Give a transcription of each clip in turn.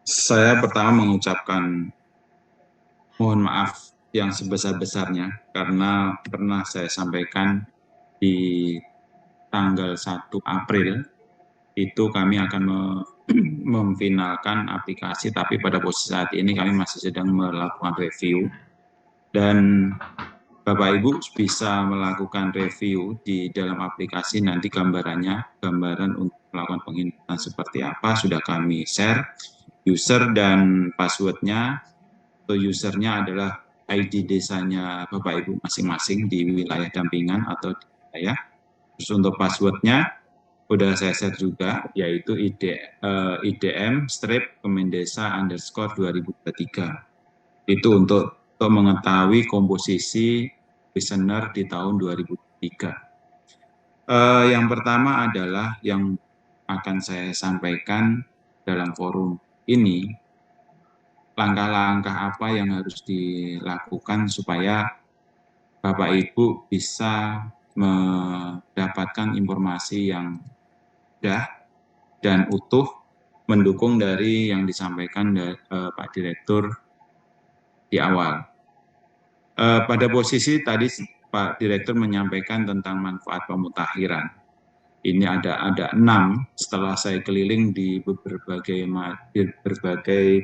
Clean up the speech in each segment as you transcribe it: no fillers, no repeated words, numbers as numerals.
Saya pertama mengucapkan mohon maaf yang sebesar-besarnya karena pernah saya sampaikan di tanggal 1 April itu kami akan memfinalkan aplikasi, tapi pada posisi saat ini kami masih sedang melakukan review dan Bapak Ibu bisa melakukan review di dalam aplikasi. Nanti gambaran untuk melakukan penginputan seperti apa sudah kami share. User dan passwordnya atau usernya adalah ID desanya Bapak Ibu masing-masing di wilayah dampingan atau di wilayah. Terus untuk passwordnya udah saya share juga, yaitu IDM strip Kemendesa underscore 2023. Itu untuk mengetahui komposisi listener di tahun 2003. Yang pertama adalah yang akan saya sampaikan dalam forum ini, langkah-langkah apa yang harus dilakukan supaya Bapak Ibu bisa mendapatkan informasi yang mudah dan utuh mendukung dari yang disampaikan Pak Direktur di awal. Pada posisi tadi Pak Direktur menyampaikan tentang manfaat pemutakhiran. Ini ada 6 setelah saya keliling di berbagai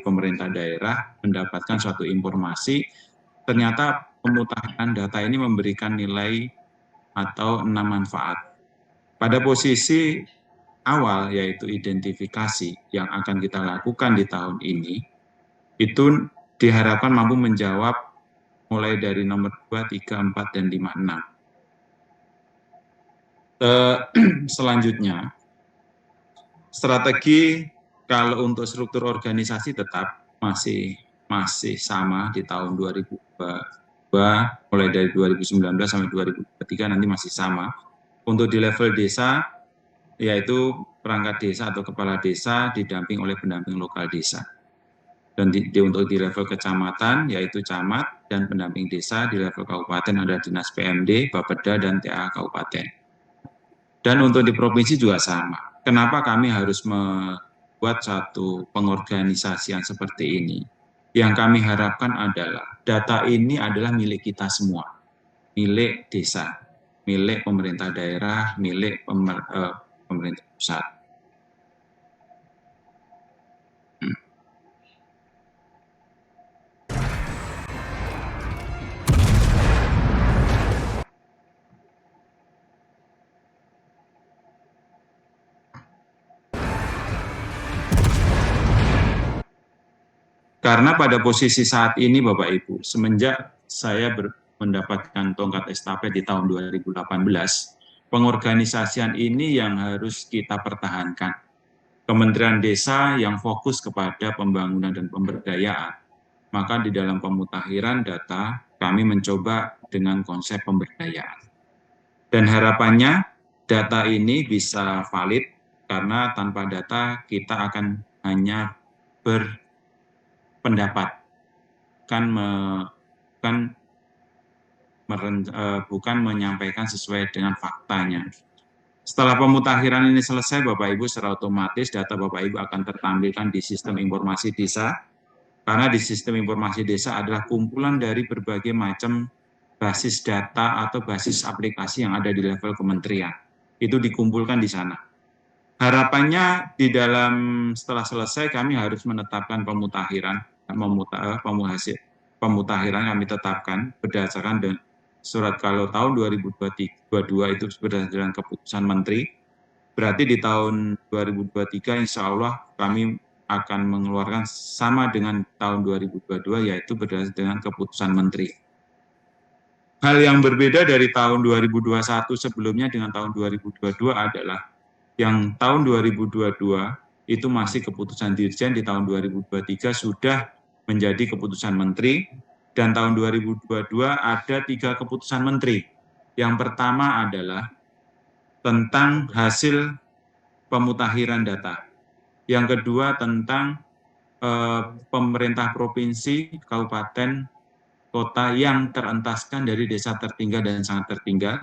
pemerintah daerah mendapatkan suatu informasi, ternyata pemutakhiran data ini memberikan nilai atau 6 manfaat. Pada posisi awal yaitu identifikasi yang akan kita lakukan di tahun ini, itu diharapkan mampu menjawab mulai dari nomor 2, 3, 4, dan 5, 6. Selanjutnya, strategi kalau untuk struktur organisasi tetap masih sama di tahun 2022, mulai dari 2019 sampai 2023 nanti masih sama. Untuk di level desa, yaitu perangkat desa atau kepala desa didamping oleh pendamping lokal desa. Dan untuk di level kecamatan, yaitu camat dan pendamping desa. Di level kabupaten ada dinas PMD, Bapeda, dan TA kabupaten. Dan untuk di provinsi juga sama. Kenapa kami harus membuat satu pengorganisasian seperti ini? Yang kami harapkan adalah data ini adalah milik kita semua, milik desa, milik pemerintah daerah, milik pemerintah pusat. Karena pada posisi saat ini Bapak Ibu, semenjak saya mendapatkan tongkat estafet di tahun 2018, pengorganisasian ini yang harus kita pertahankan. Kementerian Desa yang fokus kepada pembangunan dan pemberdayaan. Maka di dalam pemutakhiran data, kami mencoba dengan konsep pemberdayaan. Dan harapannya data ini bisa valid, karena tanpa data kita akan hanya berpendapat, bukan menyampaikan sesuai dengan faktanya. Setelah pemutakhiran ini selesai, Bapak Ibu, secara otomatis data Bapak Ibu akan tertampilkan di sistem informasi desa, karena di sistem informasi desa adalah kumpulan dari berbagai macam basis data atau basis aplikasi yang ada di level kementerian. Itu dikumpulkan di sana. Harapannya di dalam setelah selesai kami harus menetapkan pemutakhiran kami tetapkan berdasarkan surat kalau tahun 2022 itu berdasarkan keputusan menteri. Berarti di tahun 2023 insya Allah kami akan mengeluarkan sama dengan tahun 2022, yaitu berdasarkan dengan keputusan menteri. Hal yang berbeda dari tahun 2021 sebelumnya dengan tahun 2022 adalah yang tahun 2022 itu masih keputusan Dirjen, di tahun 2023 sudah menjadi keputusan menteri, dan tahun 2022 ada 3 keputusan menteri. Yang pertama adalah tentang hasil pemutakhiran data. Yang kedua tentang pemerintah provinsi, kabupaten, kota yang terentaskan dari desa tertinggal dan sangat tertinggal.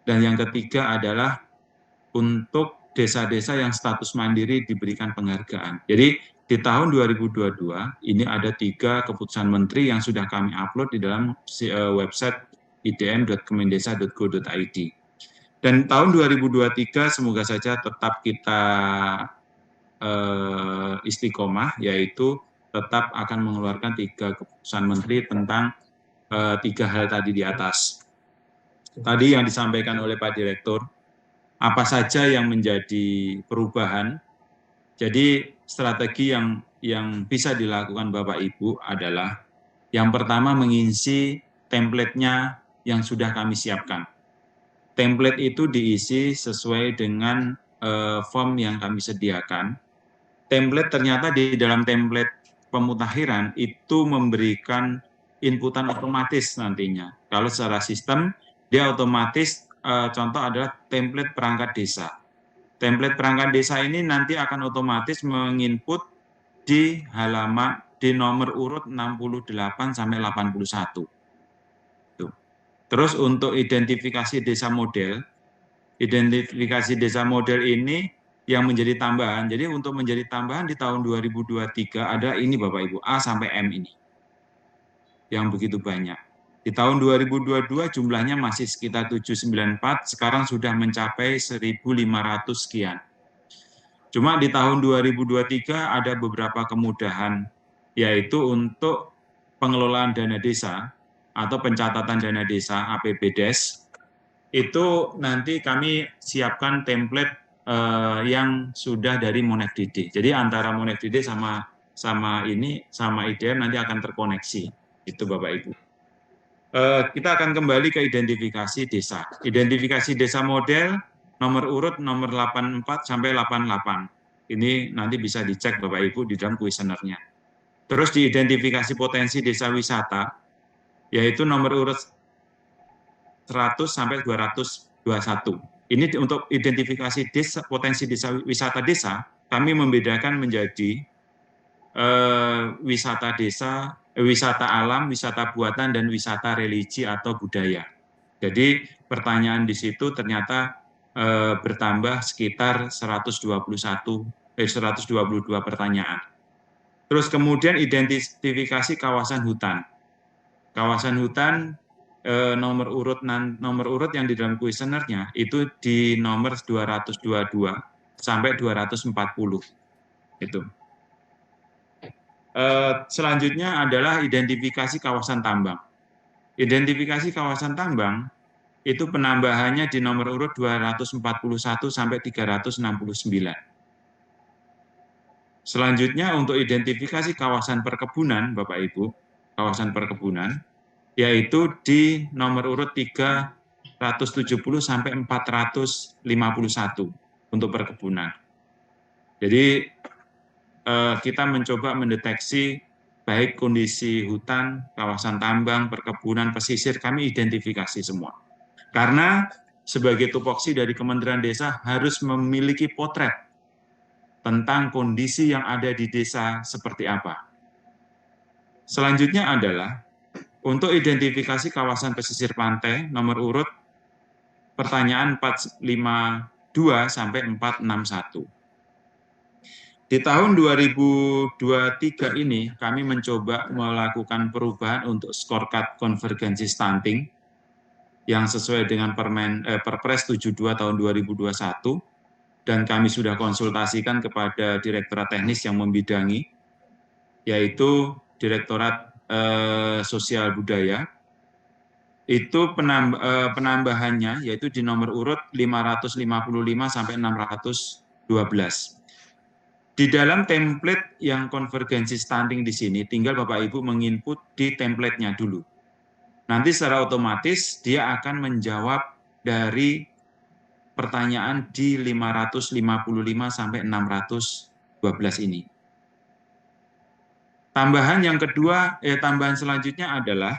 Dan yang ketiga adalah untuk desa-desa yang status mandiri diberikan penghargaan. Jadi Di tahun 2022 ini ada 3 keputusan menteri yang sudah kami upload di dalam website idm.kemendesa.go.id. Dan tahun 2023 semoga saja tetap kita istiqomah, yaitu tetap akan mengeluarkan 3 keputusan menteri tentang 3 hal tadi di atas. Tadi yang disampaikan oleh Pak Direktur, apa saja yang menjadi perubahan. Jadi strategi yang bisa dilakukan Bapak Ibu adalah yang pertama mengisi template-nya yang sudah kami siapkan. Template itu diisi sesuai dengan form yang kami sediakan. Template ternyata di dalam template pemutakhiran itu memberikan inputan otomatis nantinya. Kalau secara sistem, dia otomatis, contoh adalah template perangkat desa. Template perangkat desa ini nanti akan otomatis menginput di halaman di nomor urut 68 sampai 81. Terus untuk identifikasi desa model ini yang menjadi tambahan. Jadi untuk menjadi tambahan di tahun 2023 ada ini Bapak Ibu, A sampai M ini. Yang begitu banyak. Di tahun 2022 jumlahnya masih sekitar 794, sekarang sudah mencapai 1.500 sekian. Cuma di tahun 2023 ada beberapa kemudahan, yaitu untuk pengelolaan dana desa atau pencatatan dana desa APBDes, itu nanti kami siapkan template yang sudah dari Monex.id. Jadi antara Monex.id sama IDM nanti akan terkoneksi. Itu Bapak Ibu. Kita akan kembali ke identifikasi desa. Identifikasi desa model nomor urut nomor 84 sampai 88. Ini nanti bisa dicek Bapak Ibu di dalam kuesionernya. Terus diidentifikasi potensi desa wisata, yaitu nomor urut 100 sampai 221. Ini untuk identifikasi desa, potensi desa wisata desa, kami membedakan menjadi wisata desa, wisata alam, wisata buatan, dan wisata religi atau budaya. Jadi pertanyaan di situ ternyata bertambah sekitar 122 pertanyaan. Terus kemudian identifikasi kawasan hutan. Kawasan hutan nomor urut yang di dalam kuesionernya itu di nomor 222 sampai 240 itu. Selanjutnya adalah identifikasi kawasan tambang. Identifikasi kawasan tambang itu penambahannya di nomor urut 241 sampai 369. Selanjutnya untuk identifikasi kawasan perkebunan, Bapak Ibu, kawasan perkebunan, yaitu di nomor urut 370 sampai 451 untuk perkebunan. Jadi kita mencoba mendeteksi baik kondisi hutan, kawasan tambang, perkebunan, pesisir, kami identifikasi semua. Karena sebagai tupoksi dari Kementerian Desa harus memiliki potret tentang kondisi yang ada di desa seperti apa. Selanjutnya adalah untuk identifikasi kawasan pesisir pantai, nomor urut pertanyaan 452 sampai 461. Di tahun 2023 ini, kami mencoba melakukan perubahan untuk scorecard konvergensi stunting yang sesuai dengan Perpres 72 tahun 2021, dan kami sudah konsultasikan kepada Direktorat Teknis yang membidangi, yaitu Direktorat Sosial Budaya. Itu penambahannya, yaitu di nomor urut 555 sampai 612. Di dalam template yang konvergensi stunting di sini, tinggal Bapak Ibu menginput di template-nya dulu. Nanti secara otomatis dia akan menjawab dari pertanyaan di 555 sampai 612 ini. Tambahan yang kedua, tambahan selanjutnya adalah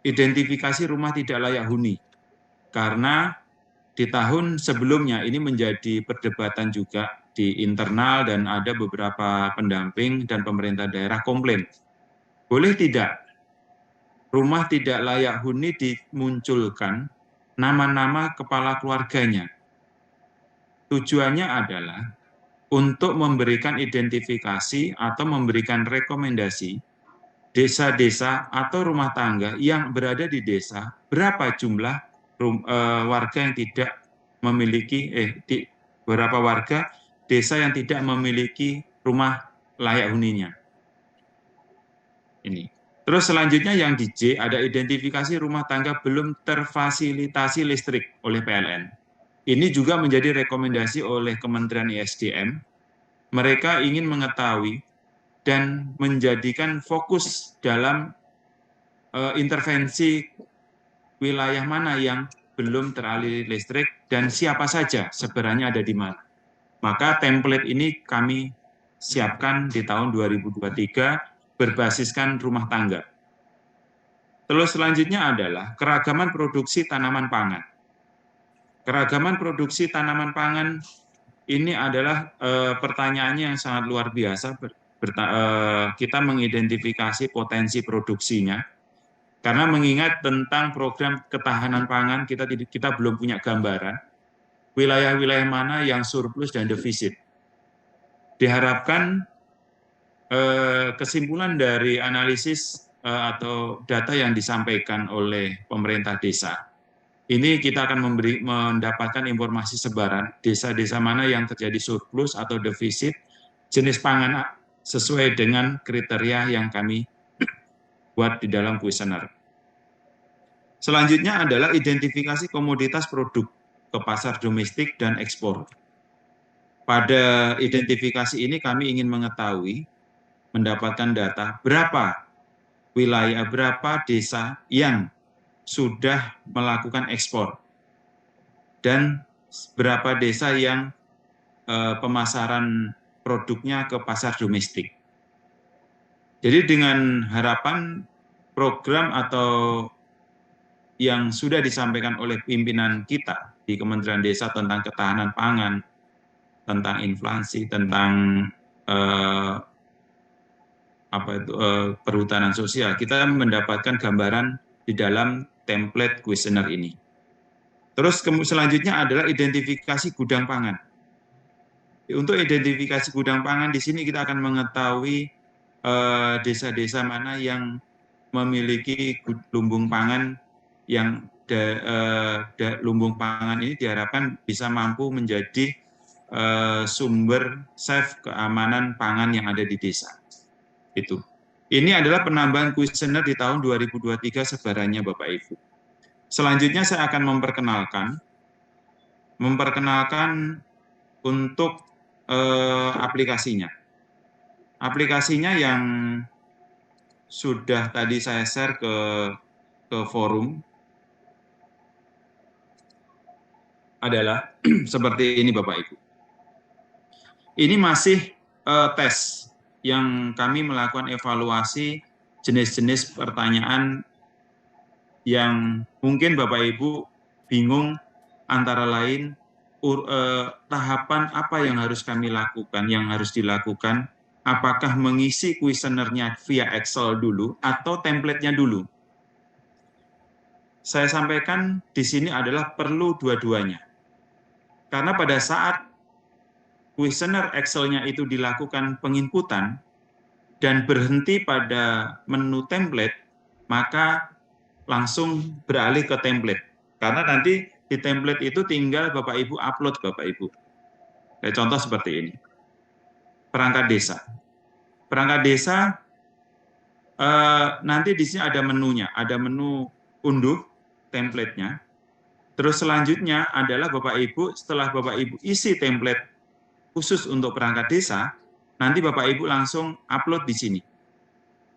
identifikasi rumah tidak layak huni. Karena di tahun sebelumnya ini menjadi perdebatan juga di internal dan ada beberapa pendamping dan pemerintah daerah komplain. Boleh tidak rumah tidak layak huni dimunculkan nama-nama kepala keluarganya? Tujuannya adalah untuk memberikan identifikasi atau memberikan rekomendasi desa-desa atau rumah tangga yang berada di desa, berapa jumlah warga yang tidak memiliki, berapa warga desa yang tidak memiliki rumah layak huninya. Ini. Terus selanjutnya yang di J ada identifikasi rumah tangga belum terfasilitasi listrik oleh PLN. Ini juga menjadi rekomendasi oleh Kementerian ISDM. Mereka ingin mengetahui dan menjadikan fokus dalam intervensi wilayah mana yang belum teraliri listrik dan siapa saja sebenarnya ada di mana. Maka template ini kami siapkan di tahun 2023 berbasiskan rumah tangga. Terus selanjutnya adalah keragaman produksi tanaman pangan. Keragaman produksi tanaman pangan ini adalah pertanyaannya yang sangat luar biasa. Kita mengidentifikasi potensi produksinya, karena mengingat tentang program ketahanan pangan, kita belum punya gambaran wilayah-wilayah mana yang surplus dan defisit. Diharapkan kesimpulan dari analisis atau data yang disampaikan oleh pemerintah desa, ini kita akan mendapatkan informasi sebaran desa-desa mana yang terjadi surplus atau defisit jenis pangan sesuai dengan kriteria yang kami buat di dalam kuesioner. Selanjutnya adalah identifikasi komoditas produk ke pasar domestik dan ekspor. Pada identifikasi ini kami ingin mengetahui, mendapatkan data berapa wilayah, berapa desa yang sudah melakukan ekspor dan berapa desa yang pemasaran produknya ke pasar domestik. Jadi dengan harapan program atau yang sudah disampaikan oleh pimpinan kita di Kementerian Desa tentang ketahanan pangan, tentang inflasi, tentang perhutanan sosial, kita mendapatkan gambaran di dalam template kuesioner ini. Terus selanjutnya adalah identifikasi gudang pangan. Untuk identifikasi gudang pangan di sini kita akan mengetahui desa-desa mana yang memiliki lumbung pangan yang lumbung pangan ini diharapkan bisa mampu menjadi sumber safe keamanan pangan yang ada di desa. Itu. Ini adalah penambahan kuesioner di tahun 2023 sebarannya Bapak Ibu. Selanjutnya saya akan memperkenalkan untuk aplikasinya. Aplikasinya yang sudah tadi saya share ke forum adalah seperti ini Bapak Ibu. Ini masih tes yang kami melakukan evaluasi jenis-jenis pertanyaan yang mungkin Bapak Ibu bingung, antara lain tahapan apa yang harus kami lakukan, yang harus dilakukan, apakah mengisi kuesionernya via Excel dulu atau template-nya dulu. Saya sampaikan di sini adalah perlu dua-duanya. Karena pada saat kuesioner Excel-nya itu dilakukan penginputan dan berhenti pada menu template, maka langsung beralih ke template. Karena nanti di template itu tinggal Bapak Ibu upload Bapak Ibu. Contoh seperti ini. Perangkat desa. Perangkat desa nanti di sini ada menunya, ada menu unduh template-nya. Terus selanjutnya adalah Bapak Ibu, setelah Bapak Ibu isi template khusus untuk perangkat desa, nanti Bapak Ibu langsung upload di sini.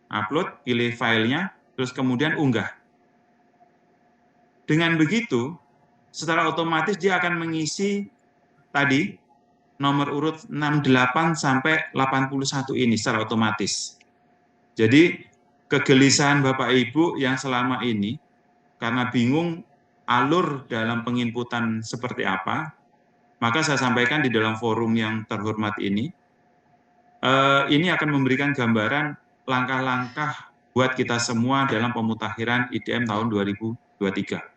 Upload, pilih filenya, terus kemudian unggah. Dengan begitu, secara otomatis dia akan mengisi tadi nomor urut 68 sampai 81 ini secara otomatis. Jadi kegelisahan Bapak Ibu yang selama ini karena bingung alur dalam penginputan seperti apa, maka saya sampaikan di dalam forum yang terhormat ini akan memberikan gambaran langkah-langkah buat kita semua dalam pemutakhiran IDM tahun 2023.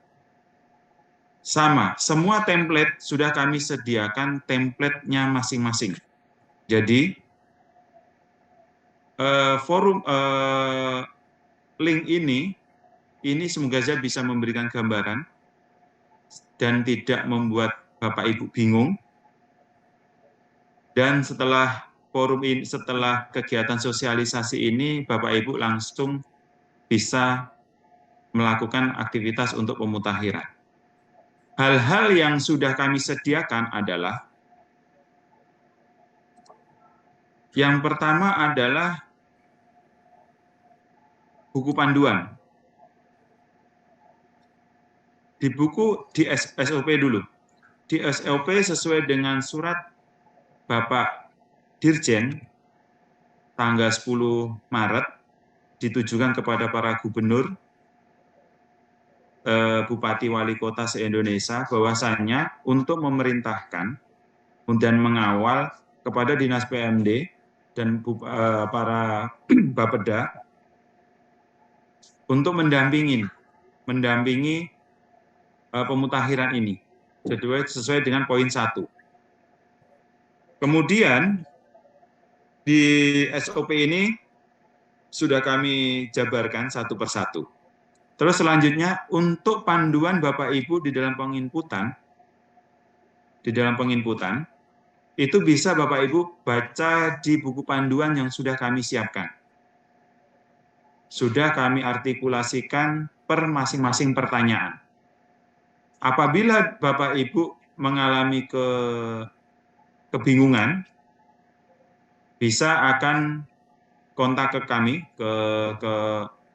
Sama, semua template sudah kami sediakan template-nya masing-masing. Jadi forum link ini semoga saja bisa memberikan gambaran dan tidak membuat Bapak Ibu bingung. Dan setelah forum ini, setelah kegiatan sosialisasi ini, Bapak Ibu langsung bisa melakukan aktivitas untuk pemutakhiran. Hal-hal yang sudah kami sediakan adalah, yang pertama adalah buku panduan. Di buku, di SOP dulu. Di SOP sesuai dengan surat Bapak Dirjen tanggal 10 Maret ditujukan kepada para gubernur, bupati, wali kota se-Indonesia, bahwasannya untuk memerintahkan dan mengawal kepada Dinas PMD dan para Bapeda untuk mendampingi pemutakhiran ini sesuai dengan poin 1. Kemudian di SOP ini sudah kami jabarkan satu persatu. Terus selanjutnya untuk panduan Bapak Ibu di dalam penginputan itu bisa Bapak Ibu baca di buku panduan yang sudah kami siapkan. Sudah kami artikulasikan per masing-masing pertanyaan. Apabila Bapak Ibu mengalami kebingungan, bisa akan kontak ke kami, ke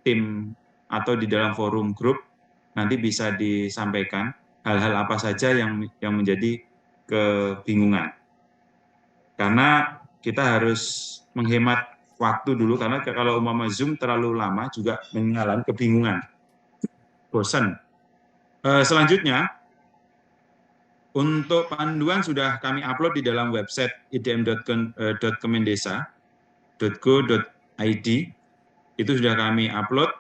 tim atau di dalam forum grup, nanti bisa disampaikan hal-hal apa saja yang menjadi kebingungan. Karena kita harus menghemat waktu dulu, karena kalau umpama Zoom terlalu lama juga mengalami kebingungan, bosan. Selanjutnya, untuk panduan sudah kami upload di dalam website idm.kemendesa.go.id. Itu sudah kami upload,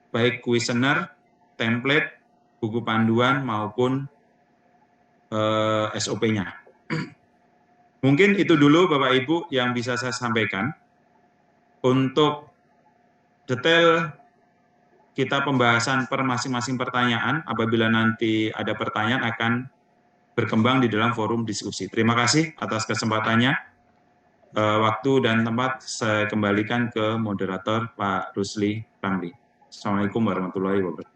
baik kuesioner, template, buku panduan, maupun SOP-nya. Mungkin itu dulu Bapak Ibu yang bisa saya sampaikan. Untuk detail kita pembahasan per masing-masing pertanyaan, apabila nanti ada pertanyaan akan berkembang di dalam forum diskusi. Terima kasih atas kesempatannya. Waktu dan tempat saya kembalikan ke moderator Pak Rusli Ramli. Assalamualaikum warahmatullahi wabarakatuh.